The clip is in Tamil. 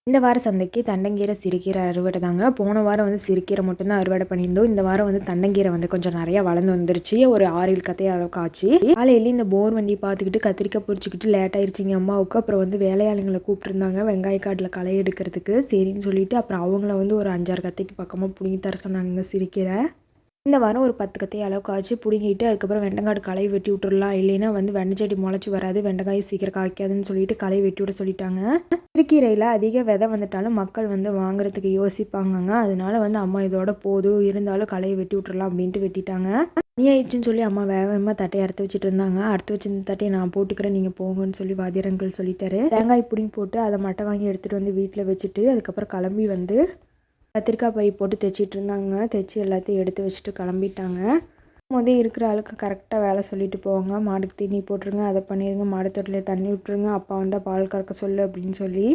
இந்த வார சந்தைக்கு தண்டங்கீரை, சிறுகீரை அறுவடை தாங்க. போன வாரம் வந்து சிறுகீரை மட்டும் தான் அறுவடை பண்ணியிருந்தோம். இந்த வாரம் வந்து தண்டங்கீரை வந்து கொஞ்சம் நெறையா வளர்ந்து வந்துருச்சு. ஒரு 6, 7 கத்தை அளவுக்கு ஆச்சு. காலையில இந்த போர் வண்டிய பார்த்துக்கிட்டு கத்திரிக்காய் பொறிச்சுக்கிட்டு லேட் ஆயிருச்சுங்க அம்மாவுக்கு. அப்புறம் வந்து வேலையாளுங்கள கூப்பிட்டுருந்தாங்க வெங்காய காட்டுல களை எடுக்கிறதுக்கு. சரின்னு சொல்லிட்டு அப்புறம் அவங்கள வந்து ஒரு 5, 6 கத்தைக்கு பக்கமா புடுங்கி தர சொன்னாங்கங்க சிறுகீரை. இந்த வாரம் ஒரு 10 கத்தை அளவுக்கு ஆச்சு. புடுங்கிட்டு அதுக்கப்புறம் வெண்டைக்காடு களை வெட்டி விட்டுறலாம். இல்லைன்னா வந்து வெண்டைச்செடி முளைச்சி வராது. வெண்டைக்காயும் சீக்கிரம் காய்க்காதுன்னு சொல்லிட்டு களை வெட்டி விட சொல்லிட்டாங்க. சிறுகீரையில் அதிக விதை வந்துட்டாலும் மக்கள் வந்து வாங்குறதுக்கு யோசிப்பாங்கங்க. அதனால வந்து அம்மா இதோட போதும் இருந்தாலும் களையை வெட்டி விட்டுறலாம் அப்படின்ட்டு வெட்டிட்டாங்க. மணி ஆயிடுச்சுன்னு சொல்லி அம்மா வேகமாக தட்டையை அறுத்து வச்சுட்டு இருந்தாங்க. அறுத்து வச்சிருந்த தட்டையை நான் போட்டுக்கிறேன் நீங்கள் போங்கன்னு சொல்லி வாத்தியார் அங்கிள் சொல்லிட்டாரு. தேங்காய் புடிங்கி போட்டு அதை மட்டை வாங்கி எடுத்துகிட்டு வந்து வீட்டில் வச்சுட்டு அதுக்கப்புறம் கிளம்பி வந்து கத்திரிக்காய் பை போட்டு தைச்சிட்டு இருந்தாங்க. தைச்சி எல்லாத்தையும் எடுத்து வச்சுட்டு கிளம்பிட்டாங்க. இருக்கிற ஆளுக்கு கரெக்டாக வேலை சொல்லிட்டு போவாங்க. மாடுக்கு தீனி போட்டுருங்க, அதை பண்ணிடுங்க, மாடு தொட்டில தண்ணி விட்டுருங்க, அப்பா வந்தால் பால் கறக்க சொல்லு அப்படின்னு சொல்லி